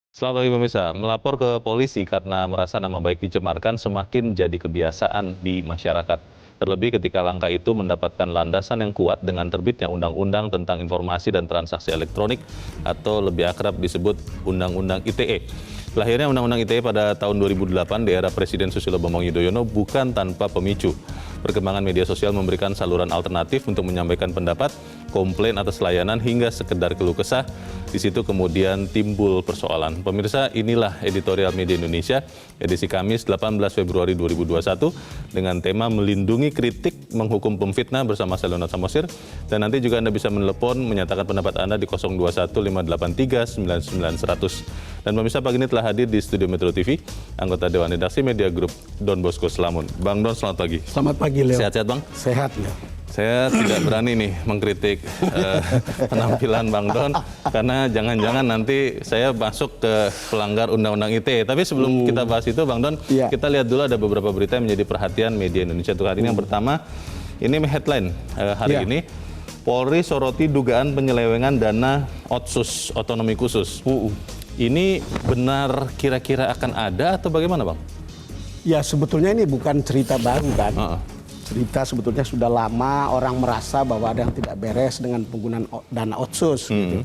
Selamat pagi pemirsa, melapor ke polisi karena merasa nama baik dicemarkan semakin jadi kebiasaan di masyarakat. Terlebih ketika langkah itu mendapatkan landasan yang kuat dengan terbitnya Undang-Undang tentang Informasi dan Transaksi Elektronik atau lebih akrab disebut Undang-Undang ITE. Lahirnya Undang-Undang ITE pada tahun 2008 di era Presiden Susilo Bambang Yudhoyono bukan tanpa pemicu. Perkembangan media sosial memberikan saluran alternatif untuk menyampaikan pendapat, komplain atas layanan hingga sekedar keluh kesah. Di situ kemudian timbul persoalan. Pemirsa, inilah editorial Media Indonesia edisi Kamis 18 Februari 2021 dengan tema melindungi kritik menghukum pemfitnah bersama saya Leonard Samosir. Dan nanti juga Anda bisa menelepon menyatakan pendapat Anda di 021 583 99 100. Dan pemirsa, pagi ini telah hadir di Studio Metro TV anggota Dewan Redaksi Media Group Don Bosco Slamun. Bang Don, selamat pagi. Selamat pagi, Leo. Sehat-sehat, Bang? Sehat, Leo. Saya tidak berani nih mengkritik penampilan Bang Don karena jangan-jangan nanti saya masuk ke pelanggar Undang-Undang ITE. Tapi sebelum kita bahas itu, Bang Don, kita lihat dulu ada beberapa berita yang menjadi perhatian media Indonesia untuk hari ini. Yang pertama, ini headline hari ini, Polri soroti dugaan penyelewengan dana Otsus, otonomi khusus. Ini benar kira-kira akan ada atau bagaimana, Bang? Ya, sebetulnya ini bukan cerita baru kan. Cerita sebetulnya sudah lama, orang merasa bahwa ada yang tidak beres dengan penggunaan dana Otsus. Gitu.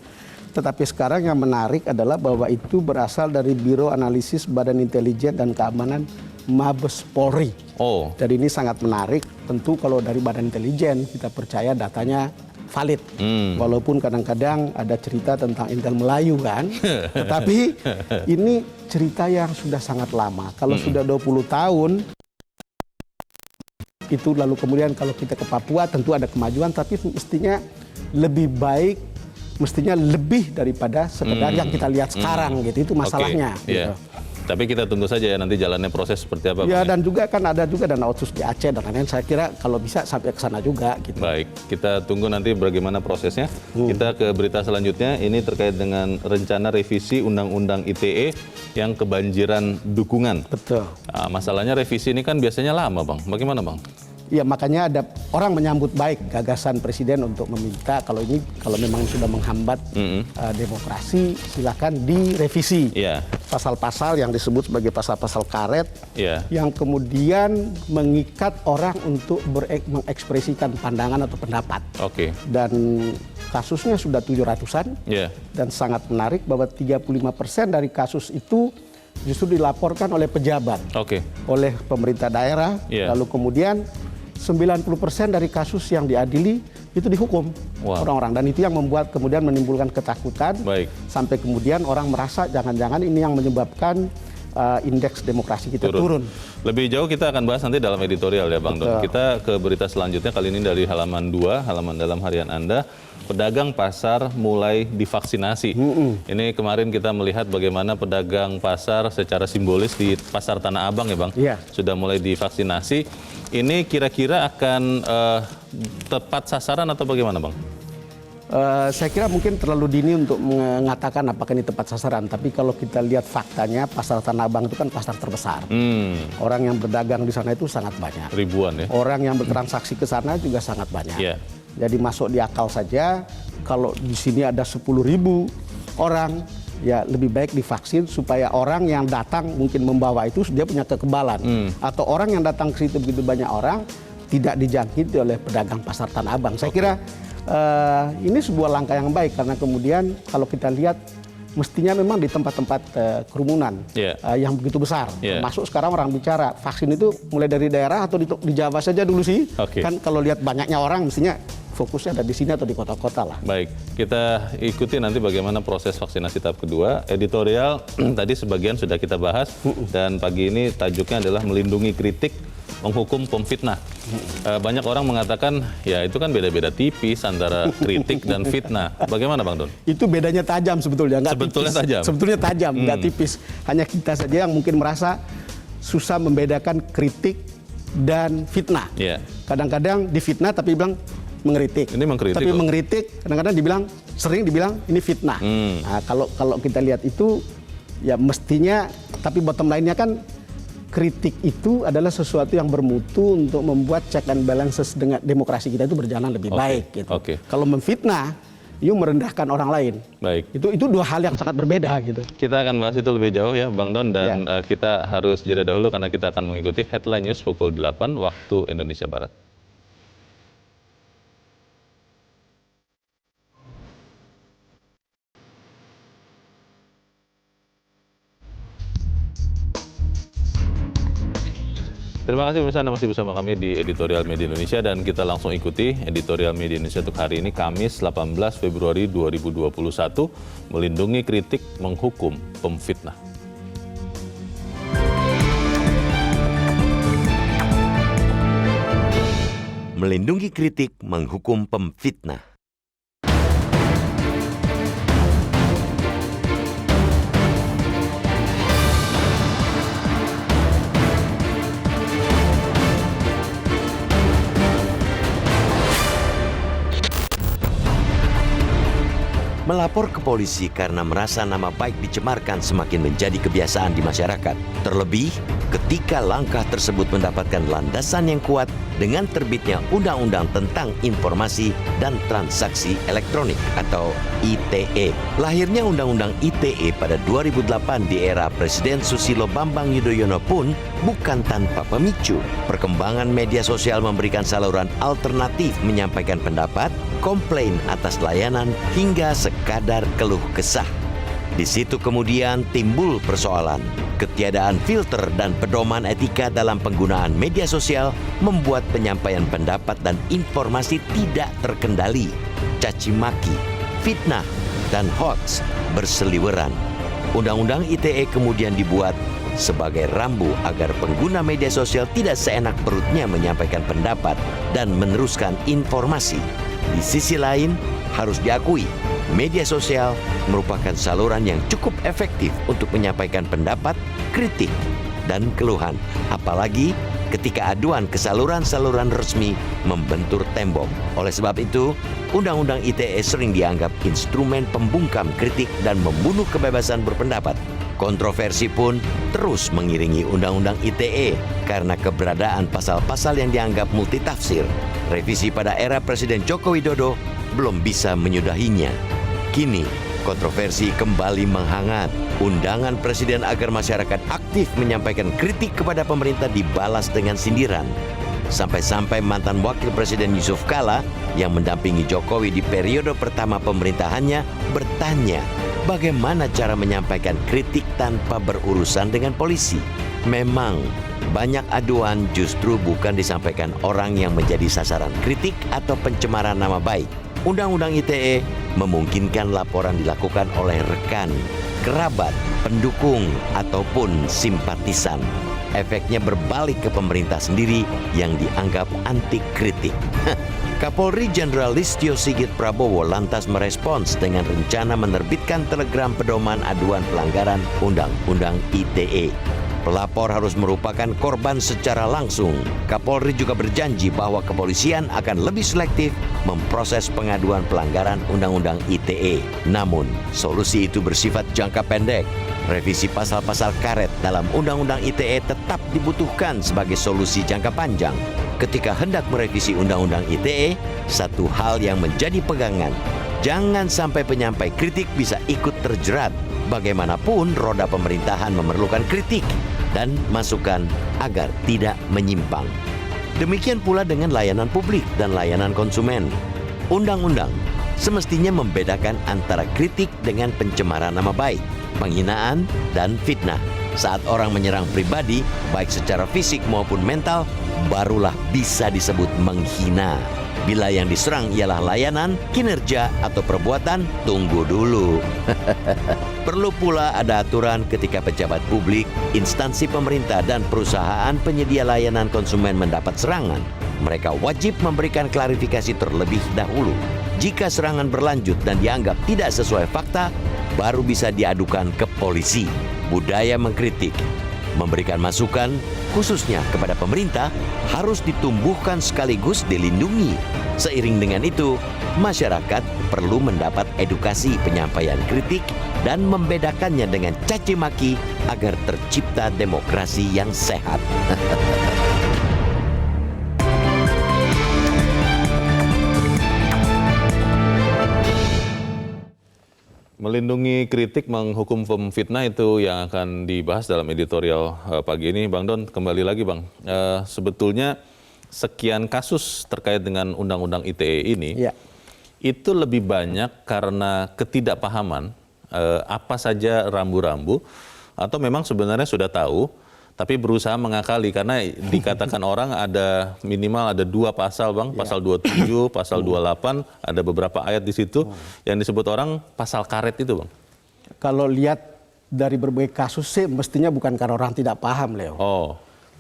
Tetapi sekarang yang menarik adalah bahwa itu berasal dari Biro Analisis Badan Intelijen dan Keamanan Mabes Polri. Jadi ini sangat menarik. Tentu kalau dari Badan Intelijen kita percaya datanya valid. Walaupun kadang-kadang ada cerita tentang Intel Melayu kan. Tetapi ini cerita yang sudah sangat lama. Kalau sudah 20 tahun, itu lalu kemudian kalau kita ke Papua tentu ada kemajuan, tapi mestinya lebih baik, mestinya lebih daripada sekedar yang kita lihat sekarang gitu. Itu masalahnya. Gitu. Tapi kita tunggu saja ya nanti jalannya proses seperti apa. Ya, dan juga kan ada juga dana Otsus di Aceh dan lain-lain. Saya kira kalau bisa sampai ke sana juga. Gitu. Baik, kita tunggu nanti bagaimana prosesnya. Kita ke berita selanjutnya. Ini terkait dengan rencana revisi Undang-Undang ITE yang kebanjiran dukungan. Betul. Nah, masalahnya revisi ini kan biasanya lama, Bang. Bagaimana, Bang? Ya, makanya ada orang menyambut baik gagasan Presiden untuk meminta kalau memang sudah menghambat demokrasi, silakan direvisi. Pasal-pasal yang disebut sebagai pasal-pasal karet yang kemudian mengikat orang untuk mengekspresikan pandangan atau pendapat. Dan kasusnya sudah 700-an dan sangat menarik bahwa 35% dari kasus itu justru dilaporkan oleh pejabat, oleh pemerintah daerah, lalu kemudian 90% dari kasus yang diadili itu dihukum orang-orang, dan itu yang membuat kemudian menimbulkan ketakutan sampai kemudian orang merasa jangan-jangan ini yang menyebabkan indeks demokrasi kita turun. Lebih jauh kita akan bahas nanti dalam editorial ya, Bang Don. Kita ke berita selanjutnya, kali ini dari halaman 2, halaman dalam harian Anda. Pedagang pasar mulai divaksinasi. Ini kemarin kita melihat bagaimana pedagang pasar secara simbolis di Pasar Tanah Abang ya, Bang. Sudah mulai divaksinasi. Ini kira-kira akan tepat sasaran atau bagaimana, Bang? Saya kira mungkin terlalu dini untuk mengatakan apakah ini tepat sasaran. Tapi kalau kita lihat faktanya, Pasar Tanah Abang itu kan pasar terbesar. Orang yang berdagang di sana itu sangat banyak. Ribuan ya. Orang yang bertransaksi ke sana juga sangat banyak. Jadi masuk di akal saja kalau di sini ada 10.000 orang, ya lebih baik divaksin supaya orang yang datang mungkin membawa itu dia punya kekebalan. Atau orang yang datang ke situ begitu banyak orang tidak dijangkiti oleh pedagang Pasar Tanah Abang. Saya kira ini sebuah langkah yang baik karena kemudian kalau kita lihat mestinya memang di tempat-tempat kerumunan yang begitu besar. Masuk sekarang orang bicara vaksin itu mulai dari daerah atau di Jawa saja dulu sih. Kan kalau lihat banyaknya orang mestinya fokusnya ada di sini atau di kota-kota lah. Baik, kita ikuti nanti bagaimana proses vaksinasi tahap kedua. Editorial tadi sebagian sudah kita bahas dan pagi ini tajuknya adalah melindungi kritik menghukum pemfitnah. Banyak orang mengatakan ya itu kan beda-beda tipis antara kritik dan fitnah. Bagaimana, Bang Don? Itu bedanya tajam sebetulnya, nggak sebetulnya tipis. Tajam. Sebetulnya tajam, nggak tipis. Hanya kita saja yang mungkin merasa susah membedakan kritik dan fitnah. Kadang-kadang difitnah tapi bilang mengkritik. Ini mengkritik. Tapi mengkritik kadang-kadang sering dibilang ini fitnah. Nah, kalau kita lihat itu ya mestinya, tapi bottom line-nya kan kritik itu adalah sesuatu yang bermutu untuk membuat check and balances dengan demokrasi kita itu berjalan lebih baik gitu. Kalau memfitnah you merendahkan orang lain. Baik. Itu dua hal yang sangat berbeda gitu. Kita akan bahas itu lebih jauh ya Bang Don, dan kita harus jeda dahulu karena kita akan mengikuti headline news pukul 8 waktu Indonesia Barat. Terima kasih pemirsa, Anda masih bersama kami di Editorial Media Indonesia dan kita langsung ikuti Editorial Media Indonesia untuk hari ini Kamis 18 Februari 2021, melindungi kritik, menghukum pemfitnah. Melindungi kritik, menghukum pemfitnah. Melapor ke polisi karena merasa nama baik dicemarkan semakin menjadi kebiasaan di masyarakat. Terlebih, ketika langkah tersebut mendapatkan landasan yang kuat dengan terbitnya Undang-Undang tentang Informasi dan Transaksi Elektronik atau ITE. Lahirnya Undang-Undang ITE pada 2008 di era Presiden Susilo Bambang Yudhoyono pun bukan tanpa pemicu. Perkembangan media sosial memberikan saluran alternatif menyampaikan pendapat, komplain atas layanan, hingga sekadar keluh kesah. Di situ kemudian timbul persoalan. Ketiadaan filter dan pedoman etika dalam penggunaan media sosial membuat penyampaian pendapat dan informasi tidak terkendali. Caci maki, fitnah, dan hoax berseliweran. Undang-Undang ITE kemudian dibuat sebagai rambu agar pengguna media sosial tidak seenak perutnya menyampaikan pendapat dan meneruskan informasi. Di sisi lain, harus diakui, media sosial merupakan saluran yang cukup efektif untuk menyampaikan pendapat, kritik, dan keluhan. Apalagi ketika aduan ke saluran-saluran resmi membentur tembok. Oleh sebab itu, Undang-Undang ITE sering dianggap instrumen pembungkam kritik dan membunuh kebebasan berpendapat. Kontroversi pun terus mengiringi Undang-Undang ITE karena keberadaan pasal-pasal yang dianggap multitafsir. Revisi pada era Presiden Joko Widodo belum bisa menyudahinya. Kini, kontroversi kembali menghangat. Undangan Presiden agar masyarakat aktif menyampaikan kritik kepada pemerintah dibalas dengan sindiran. Sampai-sampai mantan Wakil Presiden Yusuf Kala yang mendampingi Jokowi di periode pertama pemerintahannya bertanya bagaimana cara menyampaikan kritik tanpa berurusan dengan polisi. Memang, banyak aduan justru bukan disampaikan orang yang menjadi sasaran kritik atau pencemaran nama baik. Undang-Undang ITE memungkinkan laporan dilakukan oleh rekan, kerabat, pendukung, ataupun simpatisan. Efeknya berbalik ke pemerintah sendiri yang dianggap anti kritik. Kapolri Jenderal Listio Sigit Prabowo lantas merespons dengan rencana menerbitkan telegram pedoman aduan pelanggaran Undang-Undang ITE. Pelapor harus merupakan korban secara langsung. Kapolri juga berjanji bahwa kepolisian akan lebih selektif memproses pengaduan pelanggaran Undang-Undang ITE. Namun, solusi itu bersifat jangka pendek. Revisi pasal-pasal karet dalam Undang-Undang ITE tetap dibutuhkan sebagai solusi jangka panjang. Ketika hendak merevisi Undang-Undang ITE, satu hal yang menjadi pegangan, jangan sampai penyampai kritik bisa ikut terjerat. Bagaimanapun, roda pemerintahan memerlukan kritik dan masukan agar tidak menyimpang. Demikian pula dengan layanan publik dan layanan konsumen. Undang-undang semestinya membedakan antara kritik dengan pencemaran nama baik, penghinaan, dan fitnah. Saat orang menyerang pribadi, baik secara fisik maupun mental, barulah bisa disebut menghina. Bila yang diserang ialah layanan, kinerja, atau perbuatan, tunggu dulu. Perlu pula ada aturan ketika pejabat publik, instansi pemerintah, dan perusahaan penyedia layanan konsumen mendapat serangan. Mereka wajib memberikan klarifikasi terlebih dahulu. Jika serangan berlanjut dan dianggap tidak sesuai fakta, baru bisa diadukan ke polisi. Budaya mengkritik, memberikan masukan, khususnya kepada pemerintah, harus ditumbuhkan sekaligus dilindungi. Seiring dengan itu, masyarakat perlu mendapat edukasi penyampaian kritik dan membedakannya dengan caci maki agar tercipta demokrasi yang sehat. Melindungi kritik, menghukum pemfitnah itu yang akan dibahas dalam editorial pagi ini. Bang Don, kembali lagi Bang. Sebetulnya sekian kasus terkait dengan Undang-Undang ITE ini, itu lebih banyak karena ketidakpahaman apa saja rambu-rambu, atau memang sebenarnya sudah tahu, tapi berusaha mengakali, karena dikatakan orang ada minimal ada 2 pasal Bang, pasal 27, pasal 28, ada beberapa ayat di situ yang disebut orang pasal karet itu Bang. Kalau lihat dari berbagai kasus sih mestinya bukan karena orang tidak paham, Leo.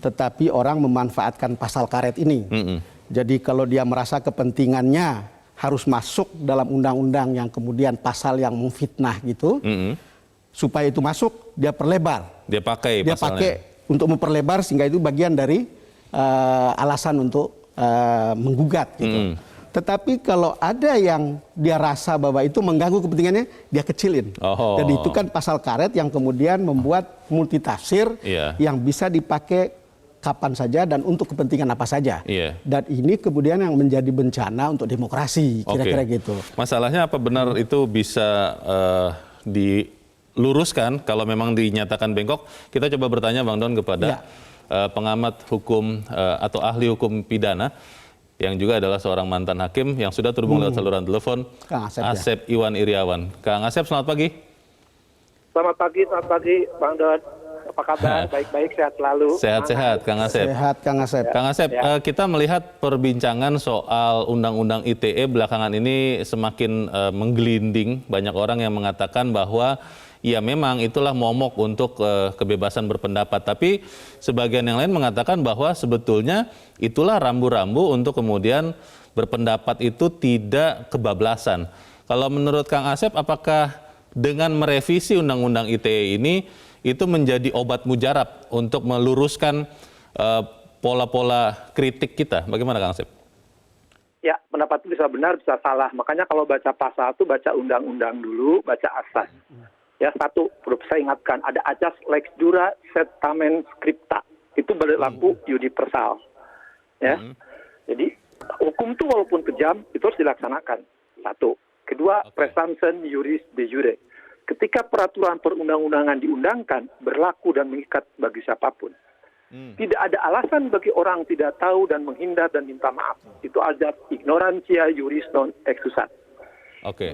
Tetapi orang memanfaatkan pasal karet ini. Jadi kalau dia merasa kepentingannya harus masuk dalam undang-undang yang kemudian pasal yang memfitnah gitu, supaya itu masuk, dia perlebar. Dia pakai pasalnya. Untuk memperlebar sehingga itu bagian dari alasan untuk menggugat gitu. Tetapi kalau ada yang dia rasa bahwa itu mengganggu kepentingannya, dia kecilin. Jadi itu kan pasal karet yang kemudian membuat multitafsir yang bisa dipakai kapan saja dan untuk kepentingan apa saja. Dan ini kemudian yang menjadi bencana untuk demokrasi, kira-kira gitu. Masalahnya apa benar itu bisa diluruskan kalau memang dinyatakan bengkok? Kita coba bertanya Bang Don kepada pengamat hukum atau ahli hukum pidana yang juga adalah seorang mantan hakim yang sudah terhubung lewat saluran telepon, Kang Asep Iwan Iriawan. Kang Asep, selamat pagi. Selamat pagi Bang Don. Apa kabar? Baik-baik, sehat selalu. Sehat-sehat Kang Asep. Sehat Kang Asep. Kang Asep, kita melihat perbincangan soal Undang-Undang ITE belakangan ini semakin menggelinding. Banyak orang yang mengatakan bahwa ya memang itulah momok untuk kebebasan berpendapat. Tapi sebagian yang lain mengatakan bahwa sebetulnya itulah rambu-rambu untuk kemudian berpendapat itu tidak kebablasan. Kalau menurut Kang Asep, apakah dengan merevisi Undang-Undang ITE ini itu menjadi obat mujarab untuk meluruskan pola-pola kritik kita? Bagaimana Kang Asep? Ya, pendapat itu bisa benar, bisa salah. Makanya kalau baca pasal itu baca undang-undang dulu, baca asas. Ya, satu, perlu saya ingatkan, ada ajas lex dura setamen scripta. Itu berlaku universal. Ya. Jadi, hukum itu walaupun kejam, itu harus dilaksanakan. Satu. Kedua, presumption juris de jure. Ketika peraturan perundang-undangan diundangkan, berlaku dan mengikat bagi siapapun. Tidak ada alasan bagi orang tidak tahu dan menghindar dan minta maaf. Itu ajas ignorantia juris non exusat.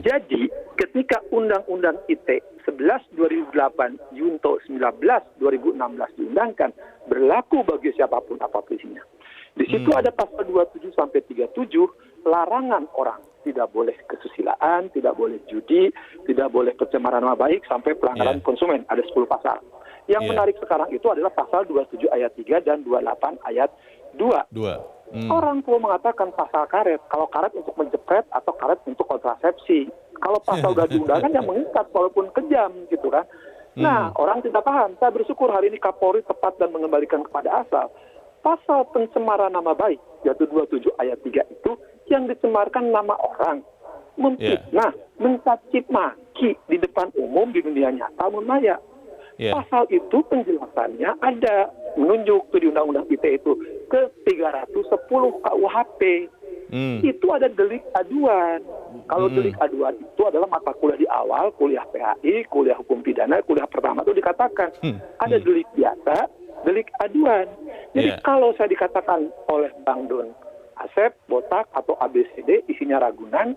Jadi, ketika Undang-Undang ITE 11/2008 Junto 19/2016 diundangkan, berlaku bagi siapapun apapun isinya. Di situ ada pasal 27 sampai 37, larangan orang tidak boleh kesusilaan, tidak boleh judi, tidak boleh pencemaran nama baik, sampai pelanggaran konsumen. Ada 10 pasal. Yang menarik sekarang itu adalah pasal 27 ayat 3 dan 28 ayat 2. Orang perlu mengatakan pasal karet. Kalau karet untuk menjepret atau karet untuk kontrasepsi. Kalau pasal udah diundangkan yang mengikat walaupun kejam gitu kan. Nah, orang tidak paham. Saya bersyukur hari ini Kapolri tepat dan mengembalikan kepada asal. Pasal pencemaran nama baik, yaitu 27 ayat 3 itu yang dicemarkan nama orang. Memfitnah, mencaci maki di depan umum di dunia nyata maupun maya. Pasal itu penjelasannya ada, menunjuk tuh di Undang-Undang ITE itu ke 310 KUHP. Itu ada delik aduan. Kalau delik aduan itu adalah mata kuliah di awal, kuliah PHI, kuliah hukum pidana, kuliah pertama itu dikatakan ada delik biasa, delik aduan. Jadi kalau saya dikatakan oleh Bang Don Asep, botak atau ABCD isinya ragunan,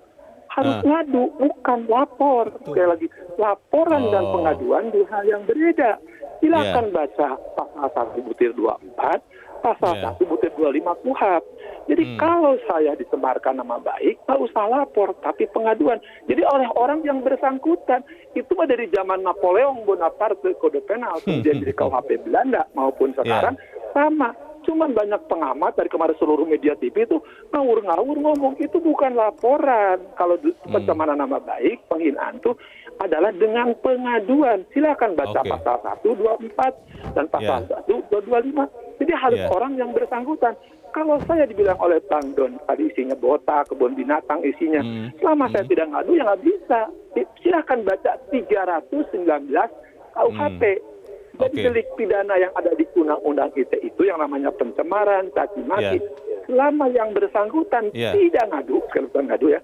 harus ngadu, bukan lapor. Sekali lagi, laporan dan pengaduan dua hal yang berbeda. Silakan baca pasal 1/24, pasal 1/25 KUHP. Jadi kalau saya dicemarkan nama baik, nggak usah lapor, tapi pengaduan. Jadi oleh orang yang bersangkutan, itu dari zaman Napoleon Bonaparte kode penal, kemudian dari KUHP Belanda maupun sekarang, sama. Cuman banyak pengamat dari kemarin seluruh media TV itu ngawur-ngawur ngomong itu bukan laporan. Kalau pencemaran nama baik, penghinaan itu adalah dengan pengaduan. Silakan baca pasal 124 dan pasal 125. Jadi harus orang yang bersangkutan. Kalau saya dibilang oleh Bang Don tadi isinya botak, kebun binatang isinya, selama saya tidak ngadu ya nggak bisa. Silakan baca 319 KUHP. Jadi delik pidana yang ada di Undang-Undang ITE itu yang namanya pencemaran, caci maki, selama yang bersangkutan tidak ngadu, bukan ngadu ya,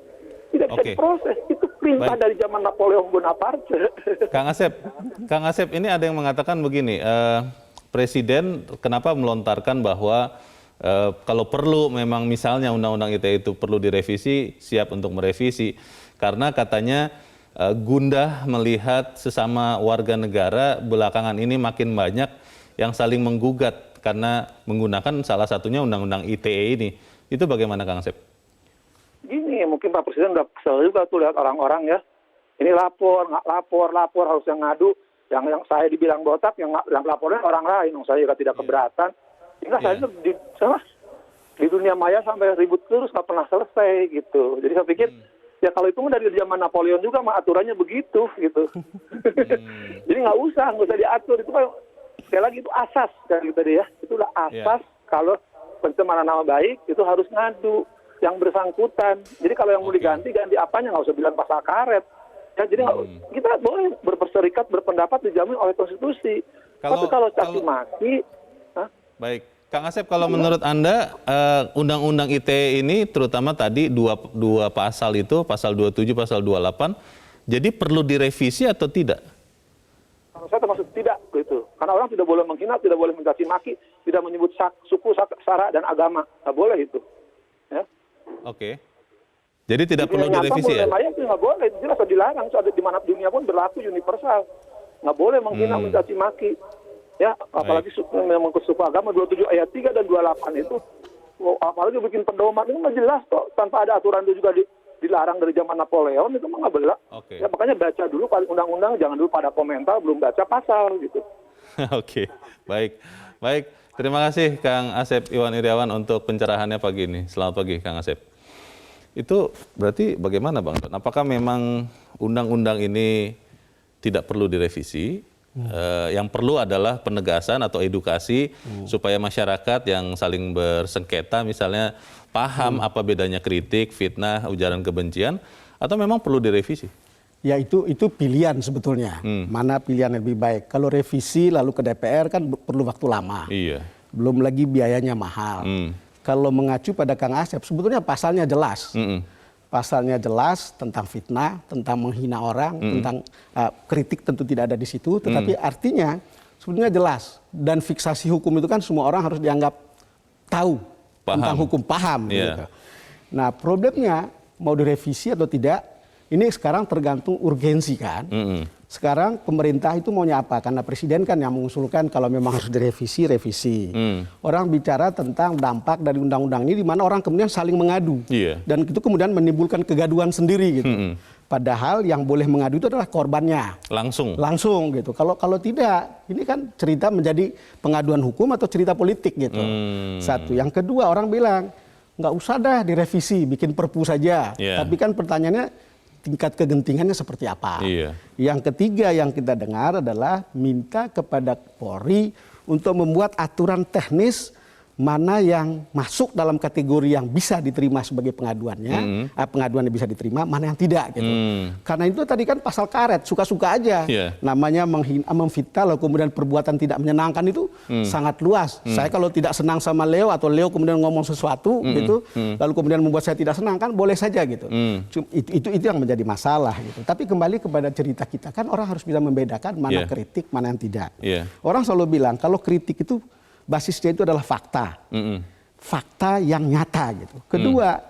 tidak bisa diproses, itu Perintah dari zaman Napoleon Bonaparte. Kang Asep, ini ada yang mengatakan begini, Presiden kenapa melontarkan bahwa kalau perlu memang misalnya Undang-Undang ITE itu perlu direvisi, siap untuk merevisi. Karena katanya gundah melihat sesama warga negara belakangan ini makin banyak yang saling menggugat karena menggunakan salah satunya Undang-Undang ITE ini. Itu bagaimana Kang Asep? Gini, mungkin Pak Presiden udah kesel juga tuh lihat orang-orang ya. Ini lapor, nggak lapor, harus yang ngadu. Yang saya dibilang botak, yang lapornya orang lain. Saya juga tidak keberatan. Sehingga saya di dunia maya sampai ribut terus, nggak pernah selesai gitu. Jadi saya pikir, ya kalau itu dari zaman Napoleon juga mah aturannya begitu gitu. Jadi nggak usah diatur. Itu kan sekali lagi itu asas kan gitu ya. Itulah asas kalau pencemaran nama baik itu harus ngadu yang bersangkutan. Jadi kalau yang mau diganti, ganti apanya, nggak usah bilang pasal karet. Ya, jadi kita boleh berserikat, berpendapat dijamin oleh konstitusi. Tapi kalau caci maki, baik, Kang Asep, kalau menurut Anda Undang-Undang ITE ini terutama tadi dua pasal itu, pasal 27, pasal 28, jadi perlu direvisi atau tidak? Kalau saya termasuk tidak gitu. Karena orang tidak boleh menghina, tidak boleh mencaci maki, tidak menyebut suku, sara dan agama, nggak boleh itu. Ya. Oke. Jadi tidak perlu direvisi ya? Itu nggak boleh, itu jelas dilarang. Itu ada di mana dunia pun berlaku universal. Nggak boleh menghina, mencaci maki. Ya, apalagi mengikut suku agama 27 ayat 3 dan 28 itu, apalagi bikin pedoman itu nggak jelas kok. Tanpa ada aturan itu juga dilarang dari zaman Napoleon, itu mah nggak belak. Ya, makanya baca dulu undang-undang, jangan dulu pada komentar, belum baca pasal gitu. Oke, baik. Terima kasih Kang Asep Iwan Iryawan untuk pencerahannya pagi ini. Selamat pagi Kang Asep. Itu berarti bagaimana Bang? Apakah memang undang-undang ini tidak perlu direvisi? Yang perlu adalah penegasan atau edukasi supaya masyarakat yang saling bersengketa misalnya paham apa bedanya kritik, fitnah, ujaran kebencian, atau memang perlu direvisi? Ya itu pilihan sebetulnya. Mana pilihan yang lebih baik? Kalau revisi lalu ke DPR kan perlu waktu lama. Iya. Belum lagi biayanya mahal. Kalau mengacu pada Kang Asep, sebetulnya pasalnya jelas. Pasalnya jelas tentang fitnah, tentang menghina orang, tentang kritik tentu tidak ada di situ. Tetapi artinya sebetulnya jelas. Dan fiksasi hukum itu kan semua orang harus dianggap tahu tentang hukum, paham. Gitu. Nah problemnya mau direvisi atau tidak, ini sekarang tergantung urgensi kan. Sekarang pemerintah itu maunya apa? Karena presiden kan yang mengusulkan kalau memang harus direvisi, revisi. Orang bicara tentang dampak dari undang-undang ini di mana orang kemudian saling mengadu. Dan itu kemudian menimbulkan kegaduhan sendiri gitu. Padahal yang boleh mengadu itu adalah korbannya. Langsung gitu. Kalau tidak, ini kan cerita menjadi pengaduan hukum atau cerita politik gitu. Satu. Yang kedua, orang bilang nggak usah dah direvisi, bikin perpu saja. Tapi kan pertanyaannya tingkat kegentingannya seperti apa. Yang ketiga yang kita dengar adalah minta kepada Polri untuk membuat aturan teknis mana yang masuk dalam kategori yang bisa diterima sebagai pengaduannya, pengaduan yang bisa diterima, mana yang tidak gitu. Karena itu tadi kan pasal karet, suka-suka aja. Namanya memfitnah lalu kemudian perbuatan tidak menyenangkan itu sangat luas. Saya kalau tidak senang sama Leo atau Leo kemudian ngomong sesuatu gitu, lalu kemudian membuat saya tidak senang kan boleh saja gitu. Itu yang menjadi masalah gitu. Tapi kembali kepada cerita kita kan orang harus bisa membedakan mana kritik, mana yang tidak. Orang selalu bilang kalau kritik itu basisnya itu adalah fakta. Fakta yang nyata gitu. Kedua,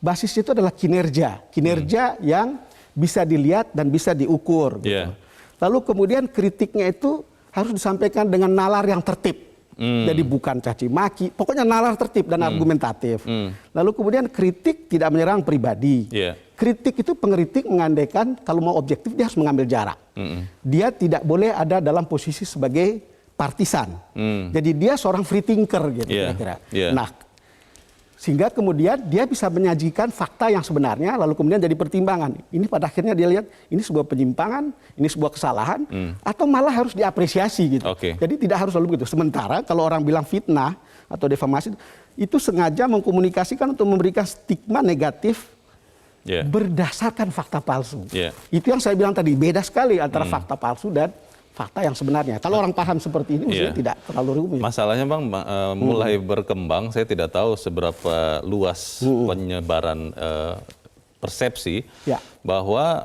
basisnya itu adalah kinerja. Kinerja yang bisa dilihat dan bisa diukur gitu. Lalu kemudian kritiknya itu harus disampaikan dengan nalar yang tertib. Jadi bukan caci maki, pokoknya nalar tertib dan argumentatif. Lalu kemudian kritik tidak menyerang pribadi. Kritik itu pengkritik mengandaikan kalau mau objektif dia harus mengambil jarak. Dia tidak boleh ada dalam posisi sebagai partisan. Jadi dia seorang free thinker gitu kira-kira. Nah, sehingga kemudian dia bisa menyajikan fakta yang sebenarnya lalu kemudian jadi pertimbangan. Ini pada akhirnya dia lihat ini sebuah penyimpangan, ini sebuah kesalahan atau malah harus diapresiasi gitu. Jadi tidak harus selalu begitu. Sementara kalau orang bilang fitnah atau defamasi itu sengaja mengkomunikasikan untuk memberikan stigma negatif berdasarkan fakta palsu. Itu yang saya bilang tadi, beda sekali antara fakta palsu dan fakta yang sebenarnya. Kalau orang paham seperti ini, mestinya tidak terlalu rumit. Masalahnya Bang, mulai berkembang, saya tidak tahu seberapa luas penyebaran persepsi bahwa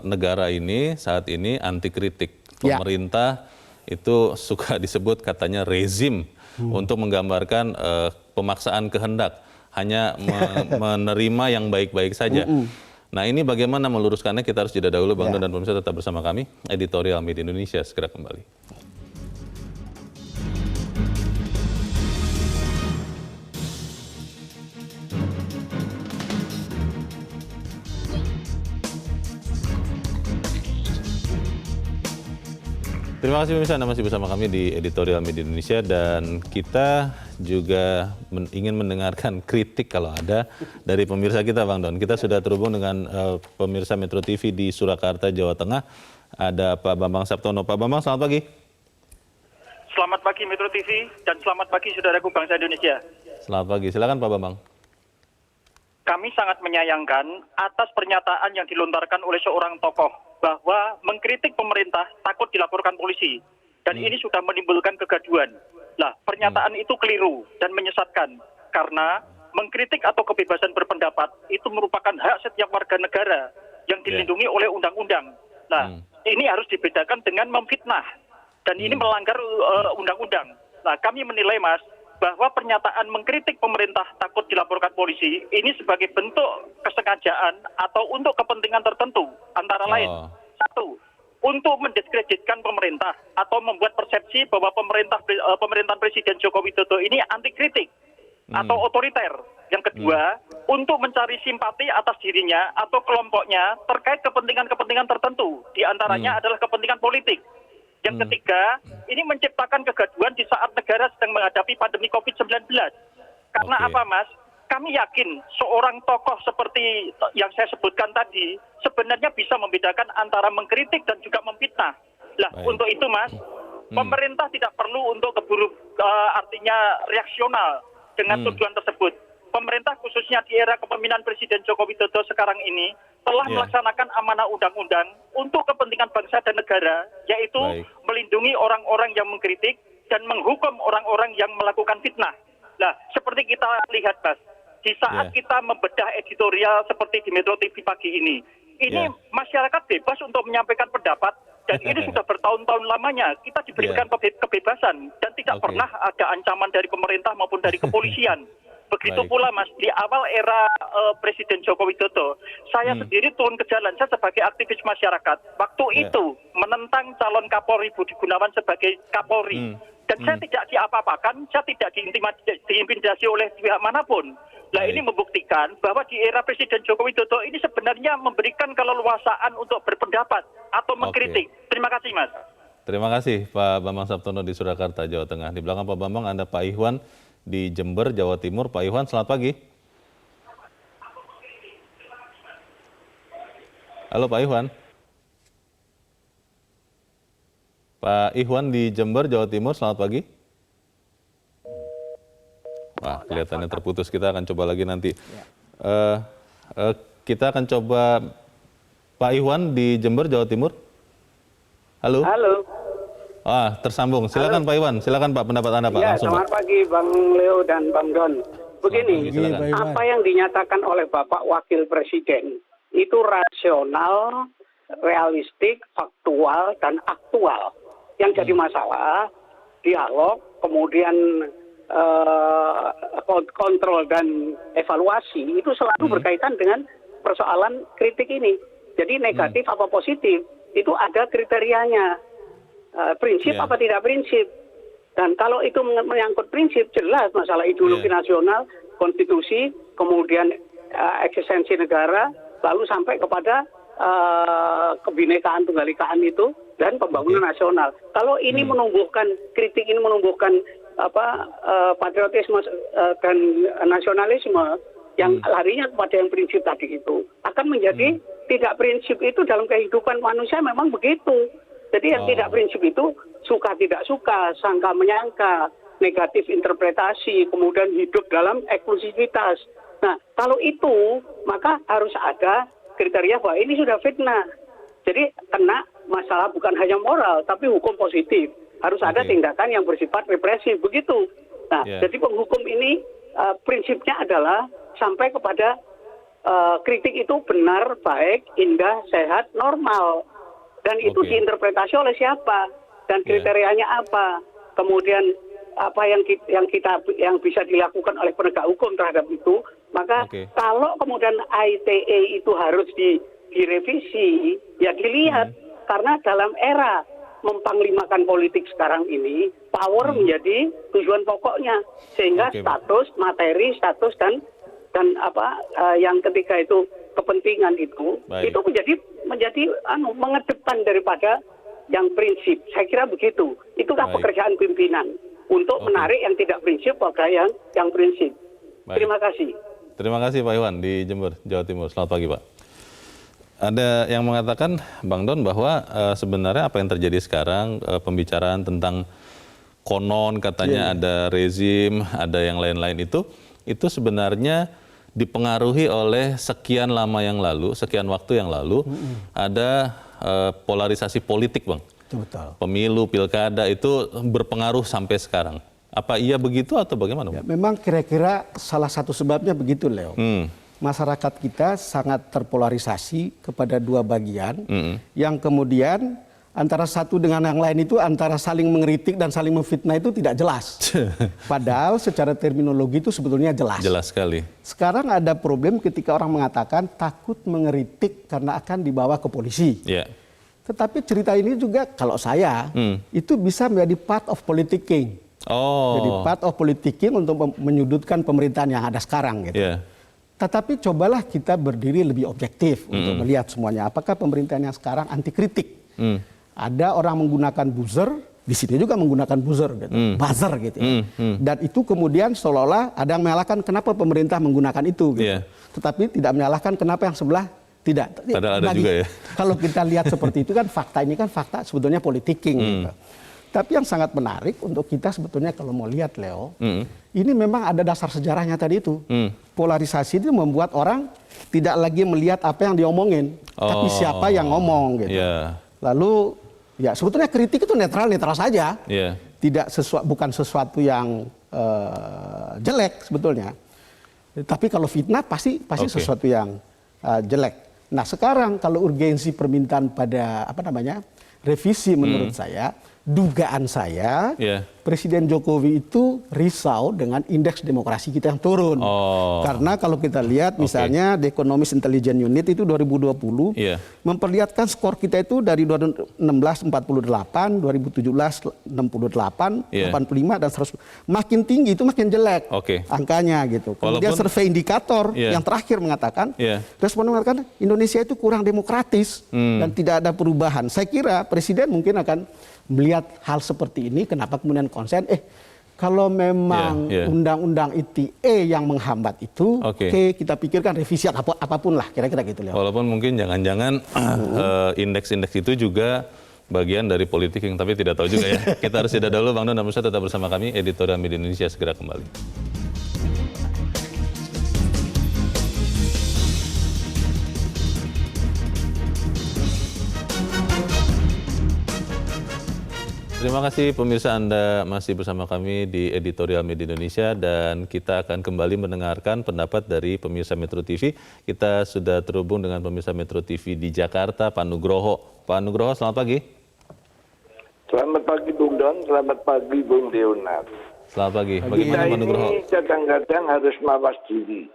negara ini saat ini anti kritik. Pemerintah itu suka disebut katanya rezim untuk menggambarkan pemaksaan kehendak, hanya menerima yang baik-baik saja. Nah, ini bagaimana meluruskannya, kita harus jeda dahulu. Bang Don dan pemirsa tetap bersama kami. Editorial Media Indonesia segera kembali. Terima kasih pemirsa, Anda masih bersama kami di Editorial Media Indonesia, dan kita juga ingin mendengarkan kritik kalau ada dari pemirsa kita, Bang Don. Kita sudah terhubung dengan pemirsa Metro TV di Surakarta, Jawa Tengah. Ada Pak Bambang Saptono. Pak Bambang, selamat pagi. Selamat pagi Metro TV, dan selamat pagi saudaraku bangsa Indonesia. Selamat pagi, silakan Pak Bambang. Kami sangat menyayangkan atas pernyataan yang dilontarkan oleh seorang tokoh bahwa mengkritik pemerintah takut dilaporkan polisi. Dan ini sudah menimbulkan kegaduhan. Lah, pernyataan itu keliru dan menyesatkan. Karena mengkritik atau kebebasan berpendapat itu merupakan hak setiap warga negara yang dilindungi oleh undang-undang. Nah, ini harus dibedakan dengan memfitnah. Dan ini melanggar undang-undang. Nah, kami menilai, Mas, bahwa pernyataan mengkritik pemerintah takut dilaporkan polisi ini sebagai bentuk kesengajaan atau untuk kepentingan tertentu, antara lain satu, untuk mendiskreditkan pemerintah atau membuat persepsi bahwa pemerintahan Presiden Joko Widodo ini anti kritik atau otoriter. Yang kedua, untuk mencari simpati atas dirinya atau kelompoknya terkait kepentingan-kepentingan tertentu, di antaranya adalah kepentingan politik. Yang ketiga, ini menciptakan kegaduhan di saat negara sedang menghadapi pandemi COVID-19. Karena apa, Mas? Kami yakin seorang tokoh seperti yang saya sebutkan tadi sebenarnya bisa membedakan antara mengkritik dan juga memfitnah. Lah, untuk itu, Mas, pemerintah tidak perlu untuk keburu artinya reaksional dengan tuduhan tersebut. Pemerintah khususnya di era kepemimpinan Presiden Joko Widodo sekarang ini telah melaksanakan amanah undang-undang untuk kepentingan bangsa dan negara, yaitu melindungi orang-orang yang mengkritik dan menghukum orang-orang yang melakukan fitnah. Nah, seperti kita lihat, Mas, di saat kita membedah editorial seperti di Metro TV pagi ini masyarakat bebas untuk menyampaikan pendapat, dan ini sudah bertahun-tahun lamanya kita diberikan kebebasan dan tidak pernah ada ancaman dari pemerintah maupun dari kepolisian. Begitu pula, Mas, di awal era Presiden Joko Widodo, saya sendiri turun ke jalan, saya sebagai aktivis masyarakat. Waktu itu menentang calon Kapolri Budi Gunawan sebagai Kapolri. Dan saya tidak diapa-apakan, saya tidak diintimidasi oleh pihak manapun. Nah, ini membuktikan bahwa di era Presiden Joko Widodo ini sebenarnya memberikan keleluasaan untuk berpendapat atau mengkritik. Terima kasih, Mas. Terima kasih Pak Bambang Saptono di Surakarta, Jawa Tengah. Di belakang Pak Bambang ada Pak Ihwan di Jember, Jawa Timur. Pak Ihwan, selamat pagi. Halo Pak Ihwan. Pak Ihwan di Jember, Jawa Timur, selamat pagi. Wah, kelihatannya terputus. Kita akan coba lagi nanti. Kita akan coba Pak Ihwan di Jember, Jawa Timur. Halo. Halo. Tersambung. Silakan Pak Iwan, silakan Pak, pendapat Anda Pak. Ya, langsung selamat Pak. pagi Bang Leo dan Bang Don. Begini, apa yang dinyatakan oleh Bapak Wakil Presiden itu rasional, realistik, faktual, dan aktual. Yang jadi masalah, dialog, kemudian kontrol dan evaluasi itu selalu berkaitan dengan persoalan kritik ini. Jadi negatif apa positif, itu ada kriterianya. Prinsip apa tidak prinsip. Dan kalau itu menyangkut prinsip, jelas masalah ideologi nasional, konstitusi, kemudian eksistensi negara, lalu sampai kepada kebinekaan tunggal ikaan itu, dan pembangunan nasional. Kalau ini menumbuhkan, kritik ini menumbuhkan patriotisme dan nasionalisme yang larinya kepada yang prinsip tadi itu, akan menjadi tidak prinsip itu dalam kehidupan manusia memang begitu. Jadi yang tidak prinsip itu suka tidak suka, sangka menyangka, negatif interpretasi, kemudian hidup dalam eksklusivitas. Nah, kalau itu maka harus ada kriteria bahwa ini sudah fitnah. Jadi kena masalah bukan hanya moral tapi hukum positif. Harus ada tindakan yang bersifat represif, begitu. Nah, jadi penghukum ini prinsipnya adalah sampai kepada kritik itu benar, baik, indah, sehat, normal. Dan itu diinterpretasi oleh siapa? Dan kriterianya apa? Kemudian apa yang bisa dilakukan oleh penegak hukum terhadap itu? Maka kalau kemudian ITE itu harus direvisi, ya dilihat. Karena dalam era mempanglimakan politik sekarang ini, power menjadi tujuan pokoknya. Sehingga status, materi, status dan yang ketiga itu kepentingan itu menjadi mengedepan daripada yang prinsip. Saya kira begitu. Itulah pekerjaan pimpinan untuk menarik yang tidak prinsip pada yang prinsip. Terima kasih. Terima kasih Pak Iwan di Jember, Jawa Timur. Selamat pagi Pak. Ada yang mengatakan Bang Don bahwa sebenarnya apa yang terjadi sekarang, pembicaraan tentang konon katanya ada rezim, ada yang lain-lain itu sebenarnya dipengaruhi oleh sekian lama yang lalu, sekian waktu yang lalu, ada polarisasi politik, Bang. Betul. Pemilu, pilkada itu berpengaruh sampai sekarang. Apa iya begitu atau bagaimana, Bang? Ya, memang kira-kira salah satu sebabnya begitu, Leo. Masyarakat kita sangat terpolarisasi kepada dua bagian, yang kemudian antara satu dengan yang lain itu antara saling mengkritik dan saling memfitnah itu tidak jelas. Padahal secara terminologi itu sebetulnya jelas. Jelas sekali. Sekarang ada problem ketika orang mengatakan takut mengkritik karena akan dibawa ke polisi. Yeah. Tetapi cerita ini juga kalau saya itu bisa menjadi part of politicking. Jadi part of politicking untuk menyudutkan pemerintahan yang ada sekarang gitu. Yeah. Tetapi cobalah kita berdiri lebih objektif untuk melihat semuanya. Apakah pemerintahan yang sekarang anti kritik? Ada orang menggunakan buzzer, di sini juga menggunakan buzzer, gitu, buzzer gitu. Dan itu kemudian seolah-olah ada yang menyalahkan kenapa pemerintah menggunakan itu. Gitu. Tetapi tidak menyalahkan kenapa yang sebelah tidak. Padahal ada juga ya. Kalau kita lihat seperti itu kan fakta ini kan fakta sebetulnya politicking. Gitu. Tapi yang sangat menarik untuk kita sebetulnya kalau mau lihat Leo, ini memang ada dasar sejarahnya tadi itu. Polarisasi itu membuat orang tidak lagi melihat apa yang diomongin, tapi siapa yang ngomong gitu. Lalu ya sebetulnya kritik itu netral saja, bukan sesuatu yang jelek sebetulnya. Tapi kalau fitnah pasti sesuatu yang jelek. Nah sekarang kalau urgensi permintaan pada revisi menurut saya, dugaan saya Presiden Jokowi itu risau dengan indeks demokrasi kita yang turun. Karena kalau kita lihat misalnya The Economist Intelligence Unit itu 2020 memperlihatkan skor kita itu dari 2016 48, 2017 68, 85 dan 100. Makin tinggi itu makin jelek angkanya gitu. Kemudian survei indikator yang terakhir mengatakan respon mengatakan Indonesia itu kurang demokratis dan tidak ada perubahan. Saya kira Presiden mungkin akan melihat hal seperti ini, kenapa kemudian konsen, kalau memang undang-undang ITE yang menghambat itu, kita pikirkan revisi apapun lah, kira-kira gitu. Walaupun mungkin jangan-jangan indeks-indeks itu juga bagian dari politik yang tapi tidak tahu juga ya. Kita harus jeda dulu, Bang Don dan Musa tetap bersama kami, Editorial Media Indonesia segera kembali. Terima kasih pemirsa, Anda masih bersama kami di Editorial Media Indonesia dan kita akan kembali mendengarkan pendapat dari pemirsa Metro TV. Kita sudah terhubung dengan pemirsa Metro TV di Jakarta, Pak Nugroho. Pak Nugroho, selamat pagi. Selamat pagi Bung Don, selamat pagi Bung Leonard. Selamat pagi. Bagaimana Pak Nugroho? Kita ini kadang-kadang harus mawas diri.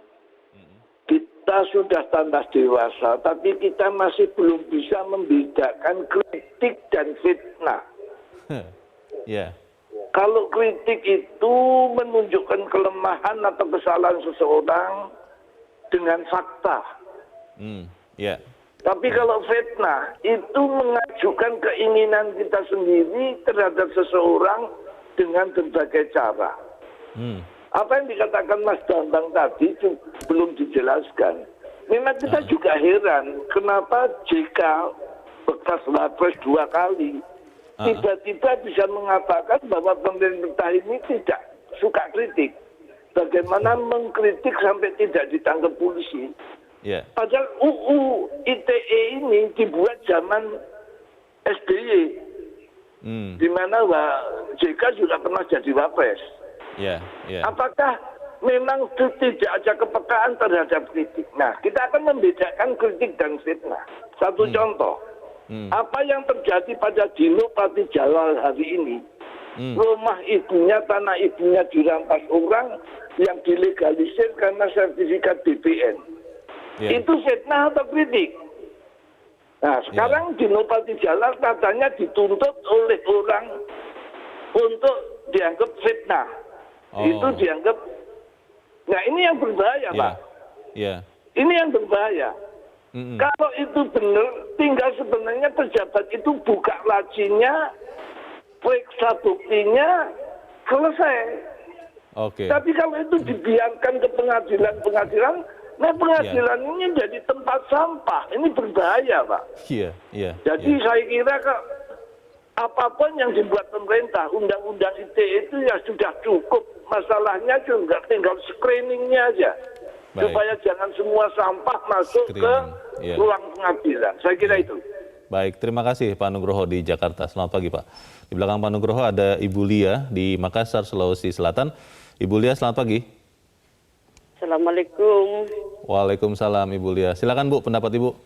Kita sudah tandas dewasa, tapi kita masih belum bisa membedakan kritik dan fitnah. Kalau kritik itu menunjukkan kelemahan atau kesalahan seseorang dengan fakta. Tapi kalau fitnah itu mengajukan keinginan kita sendiri terhadap seseorang dengan berbagai cara. Apa yang dikatakan Mas Bambang tadi belum dijelaskan. Memang kita juga heran kenapa JK bekas Wapres 2 kali tiba-tiba bisa mengatakan bahwa pemerintah ini tidak suka kritik. Bagaimana mengkritik sampai tidak ditangkap polisi. Padahal UU ITE ini dibuat zaman SBY. Di mana JK juga pernah jadi Wapres. Apakah memang tidak ada kepekaan terhadap kritik. Nah, kita akan membedakan kritik dan fitnah. Satu contoh, apa yang terjadi pada Dino Patijalal hari ini, rumah ibunya, tanah ibunya dirampas orang yang dilegalisir karena sertifikat BPN. Itu fitnah atau kritik? Nah, sekarang Dino Patijalal katanya dituntut oleh orang untuk dianggap fitnah. Itu dianggap. Nah, ini yang berbahaya, Pak. Ini yang berbahaya. Kalau itu benar, tinggal sebenarnya pejabat itu buka lacinya, periksa buktinya, selesai. Tapi kalau itu dibiarkan ke pengadilan, nah pengadilan ini jadi tempat sampah. Ini berbahaya, Pak. Jadi saya kira apapun yang dibuat pemerintah, undang-undang ITE itu ya sudah cukup. Masalahnya juga tinggal screeningnya aja. Supaya jangan semua sampah masuk ke ruang pengadilan. Saya kira itu. Baik, terima kasih Pak Nugroho di Jakarta. Selamat pagi, Pak. Di belakang Pak Nugroho ada Ibu Lia di Makassar, Sulawesi Selatan. Ibu Lia, selamat pagi. Assalamualaikum. Waalaikumsalam, Ibu Lia. Silakan, Bu, pendapat Ibu.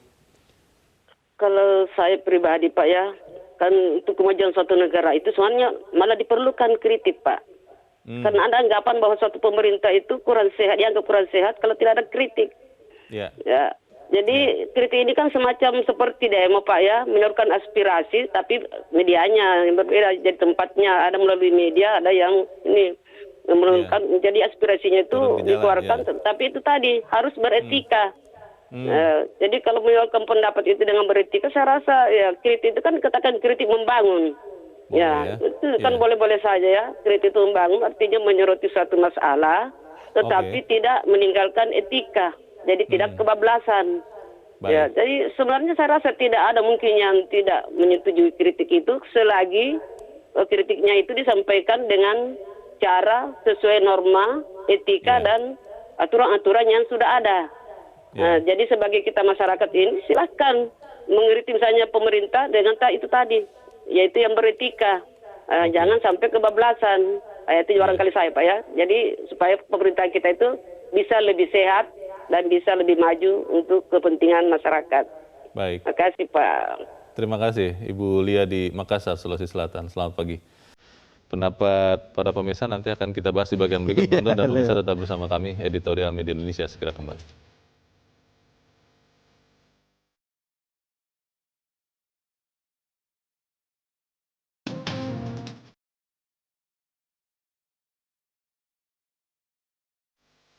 Kalau saya pribadi, Pak, ya, kan untuk kemajuan suatu negara itu sebenarnya malah diperlukan kritik, Pak. Karena ada anggapan bahwa suatu pemerintah itu kurang sehat, dianggap kurang sehat kalau tidak ada kritik. Ya. Jadi kritik ini kan semacam seperti demo, Pak, ya, menyalurkan aspirasi, tapi medianya yang berbeda. Jadi tempatnya ada melalui media, ada yang ini menurunkan. Jadi aspirasinya itu dikeluarkan, tapi itu tadi harus beretika. Jadi kalau menyalurkan pendapat itu dengan beretika, saya rasa ya kritik itu kan katakan kritik membangun. Itu kan boleh-boleh saja ya. Kritik itu membangun artinya menyoroti suatu masalah, tetapi tidak meninggalkan etika. Jadi tidak kebablasan. Ya, jadi sebenarnya saya rasa tidak ada mungkin yang tidak menyetujui kritik itu selagi kritiknya itu disampaikan dengan cara sesuai norma, etika dan aturan-aturan yang sudah ada. Jadi sebagai kita masyarakat ini silahkan mengkritik misalnya pemerintah dengan itu tadi, yaitu yang beretika. Jangan sampai kebablasan. Itu barangkali saya, Pak, ya. Jadi supaya pemerintah kita itu bisa lebih sehat dan bisa lebih maju untuk kepentingan masyarakat. Baik. Terima kasih, Pak. Terima kasih Ibu Lia di Makassar, Sulawesi Selatan. Selamat pagi. Pendapat para pemirsa nanti akan kita bahas di bagian berikut. Dan pemirsa tetap bersama kami, Editorial Media Indonesia segera kembali.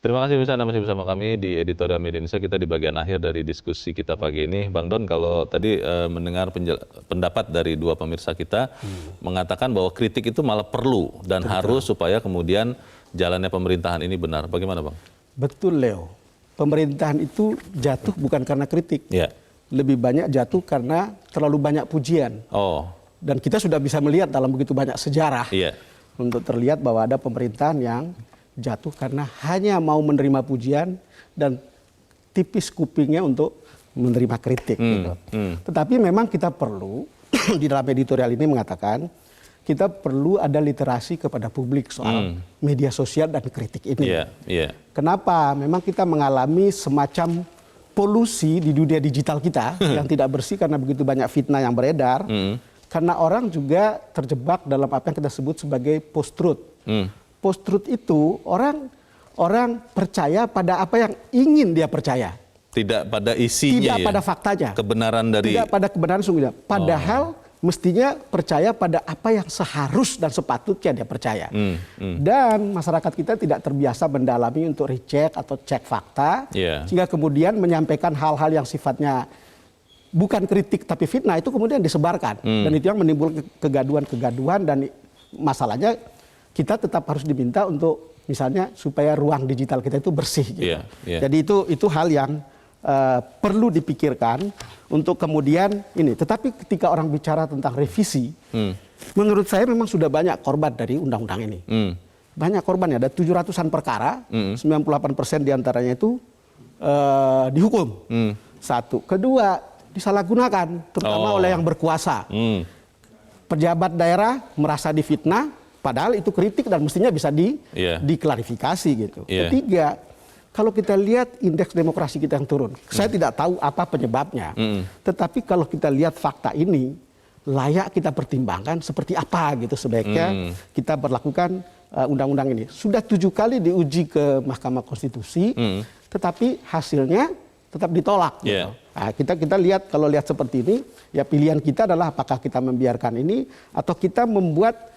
Terima kasih pemirsa, Anda masih bersama kami di Editorial Media Indonesia. Kita di bagian akhir dari diskusi kita pagi ini. Bang Don, kalau tadi mendengar pendapat dari dua pemirsa kita mengatakan bahwa kritik itu malah perlu dan harus supaya kemudian jalannya pemerintahan ini benar. Bagaimana, Bang? Betul, Leo. Pemerintahan itu jatuh bukan karena kritik. Lebih banyak jatuh karena terlalu banyak pujian. Dan kita sudah bisa melihat dalam begitu banyak sejarah untuk terlihat bahwa ada pemerintahan yang jatuh karena hanya mau menerima pujian dan tipis kupingnya untuk menerima kritik. Tetapi memang kita perlu di dalam editorial ini mengatakan kita perlu ada literasi kepada publik soal media sosial dan kritik ini. Kenapa? Memang kita mengalami semacam polusi di dunia digital kita yang tidak bersih karena begitu banyak fitnah yang beredar. Karena orang juga terjebak dalam apa yang kita sebut sebagai post-truth. Post-truth itu orang percaya pada apa yang ingin dia percaya. Tidak pada isinya, tidak pada faktanya. Kebenaran dari... Tidak pada kebenaran sungguhnya. Padahal mestinya percaya pada apa yang seharus dan sepatutnya dia percaya. Dan masyarakat kita tidak terbiasa mendalami untuk recheck atau cek fakta. Sehingga kemudian menyampaikan hal-hal yang sifatnya bukan kritik tapi fitnah itu kemudian disebarkan. Dan itu yang menimbulkan kegaduhan-kegaduhan dan masalahnya kita tetap harus diminta untuk misalnya supaya ruang digital kita itu bersih. Gitu. Jadi itu hal yang perlu dipikirkan untuk kemudian ini. Tetapi ketika orang bicara tentang revisi, menurut saya memang sudah banyak korban dari undang-undang ini. Banyak korbannya, ada 700-an perkara, 98% diantaranya itu dihukum. Satu. Kedua, disalahgunakan, terutama oleh yang berkuasa. Pejabat daerah merasa difitnah, Padahal itu kritik dan mestinya bisa diklarifikasi gitu. Ketiga, kalau kita lihat indeks demokrasi kita yang turun, saya tidak tahu apa penyebabnya. Tetapi kalau kita lihat fakta ini, layak kita pertimbangkan seperti apa gitu sebaiknya kita berlakukan undang-undang ini. Sudah 7 kali diuji ke Mahkamah Konstitusi, tetapi hasilnya tetap ditolak. Gitu. Nah, kita lihat, kalau lihat seperti ini, ya pilihan kita adalah apakah kita membiarkan ini atau kita membuat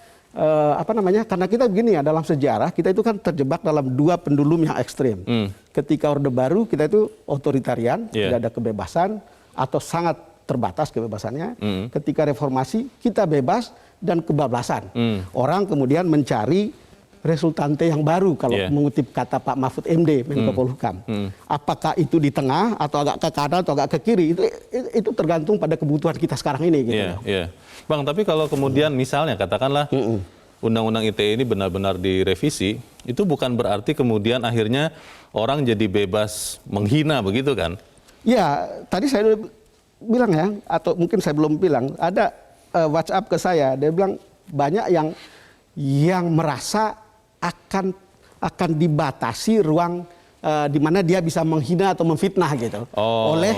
karena kita begini ya, dalam sejarah kita itu kan terjebak dalam 2 pendulum yang ekstrim. Ketika Orde Baru kita itu otoritarian, tidak ada kebebasan atau sangat terbatas kebebasannya. Ketika reformasi kita bebas dan kebablasan. Orang kemudian mencari resultante yang baru kalau mengutip kata Pak Mahfud MD, Menko Polhukam. Apakah itu di tengah atau agak ke kanan atau agak ke kiri, itu tergantung pada kebutuhan kita sekarang ini gitu. Bang, tapi kalau kemudian misalnya katakanlah Undang-Undang ITE ini benar-benar direvisi, itu bukan berarti kemudian akhirnya orang jadi bebas menghina begitu kan? Ya, tadi saya bilang ya, atau mungkin saya belum bilang, ada WhatsApp ke saya, dia bilang banyak yang merasa akan dibatasi ruang di mana dia bisa menghina atau memfitnah gitu oleh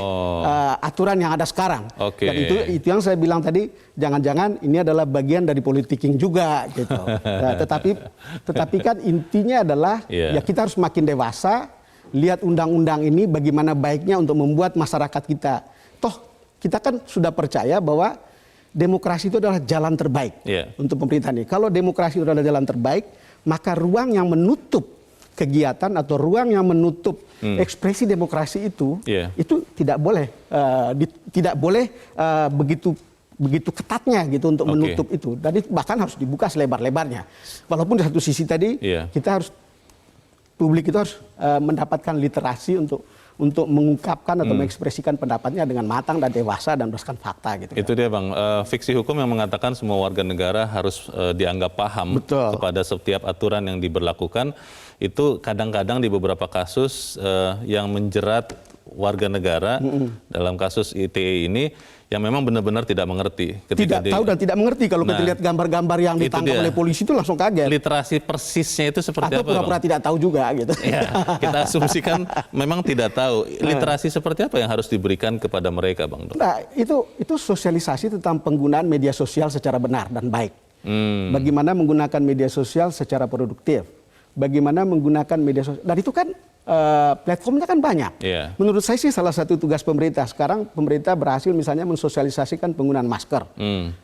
aturan yang ada sekarang. Dan itu yang saya bilang tadi, jangan-jangan ini adalah bagian dari politicking juga gitu. Nah, tetapi kan intinya adalah ya kita harus makin dewasa, lihat undang-undang ini bagaimana baiknya untuk membuat masyarakat kita. Toh kita kan sudah percaya bahwa demokrasi itu adalah jalan terbaik untuk pemerintah ini. Kalau demokrasi itu adalah jalan terbaik, maka ruang yang menutup kegiatan atau ruang yang menutup ekspresi demokrasi itu tidak boleh begitu ketatnya gitu untuk menutup itu. Dan itu bahkan harus dibuka selebar-lebarnya. Walaupun di satu sisi tadi kita harus, publik itu harus mendapatkan literasi untuk mengungkapkan atau mengekspresikan pendapatnya dengan matang dan dewasa dan berdasarkan fakta gitu. Itu dia Bang, fiksi hukum yang mengatakan semua warga negara harus dianggap paham kepada setiap aturan yang diberlakukan. Itu kadang-kadang di beberapa kasus yang menjerat warga negara dalam kasus ITE ini yang memang benar-benar tidak mengerti. Tidak tahu dan tidak mengerti. Kalau kita lihat gambar-gambar yang ditangkap oleh polisi itu langsung kaget. Literasi persisnya itu seperti apa? Atau pura-pura tidak tahu juga gitu. Ya, kita asumsikan memang tidak tahu. Literasi seperti apa yang harus diberikan kepada mereka, Bang? Nah, itu sosialisasi tentang penggunaan media sosial secara benar dan baik. Bagaimana menggunakan media sosial secara produktif. Bagaimana menggunakan media sosial. Dan itu kan platformnya kan banyak. Menurut saya sih salah satu tugas pemerintah. Sekarang pemerintah berhasil misalnya mensosialisasikan penggunaan masker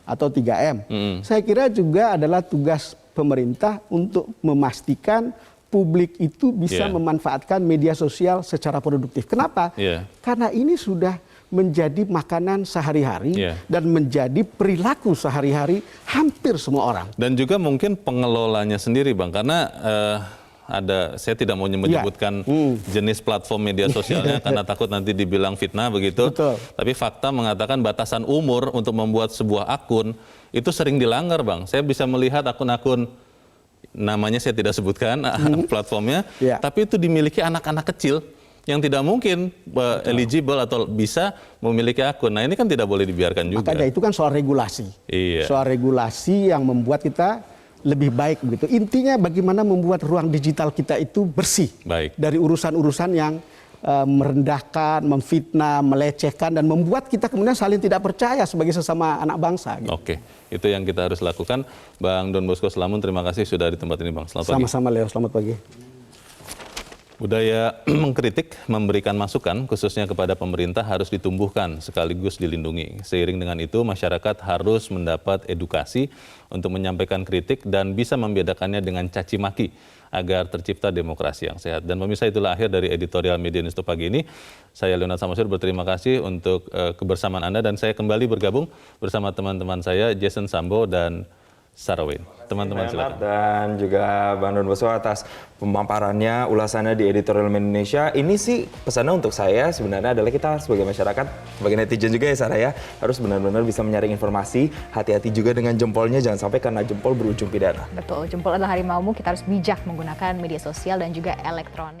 atau 3M. Saya kira juga adalah tugas pemerintah untuk memastikan publik itu bisa memanfaatkan media sosial secara produktif. Kenapa? Karena ini sudah menjadi makanan sehari-hari dan menjadi perilaku sehari-hari hampir semua orang. Dan juga mungkin pengelolanya sendiri, Bang, karena saya tidak mau menyebutkan jenis platform media sosialnya karena takut nanti dibilang fitnah begitu. Tapi fakta mengatakan batasan umur untuk membuat sebuah akun itu sering dilanggar, Bang. Saya bisa melihat akun-akun, namanya saya tidak sebutkan platformnya, tapi itu dimiliki anak-anak kecil yang tidak mungkin eligible atau bisa memiliki akun. Nah, ini kan tidak boleh dibiarkan juga. Makanya itu kan soal regulasi. Soal regulasi yang membuat kita lebih baik begitu. Intinya bagaimana membuat ruang digital kita itu bersih dari urusan-urusan yang merendahkan, memfitnah, melecehkan, dan membuat kita kemudian saling tidak percaya sebagai sesama anak bangsa. Gitu. Oke, itu yang kita harus lakukan. Bang Don Bosco Slamun, terima kasih sudah di tempat ini, Bang. Selamat pagi. Sama-sama, Leo. Selamat pagi. Budaya mengkritik, memberikan masukan, khususnya kepada pemerintah harus ditumbuhkan sekaligus dilindungi. Seiring dengan itu, masyarakat harus mendapat edukasi untuk menyampaikan kritik dan bisa membedakannya dengan caci maki agar tercipta demokrasi yang sehat. Dan pemirsa, itulah akhir dari editorial Media News pagi ini. Saya Leonard Samosir berterima kasih untuk kebersamaan Anda dan saya kembali bergabung bersama teman-teman saya Jason Sambo dan Sarawin. Teman-teman silakan. Dan juga Bang Don Bosco atas pemaparannya, ulasannya di editorial Indonesia. Ini sih pesannya untuk saya sebenarnya adalah kita sebagai masyarakat, sebagai netizen juga ya Sarah ya, harus benar-benar bisa menyaring informasi. Hati-hati juga dengan jempolnya, jangan sampai karena jempol berujung pidana. Betul, jempol adalah harimaumu, kita harus bijak menggunakan media sosial dan juga elektronik.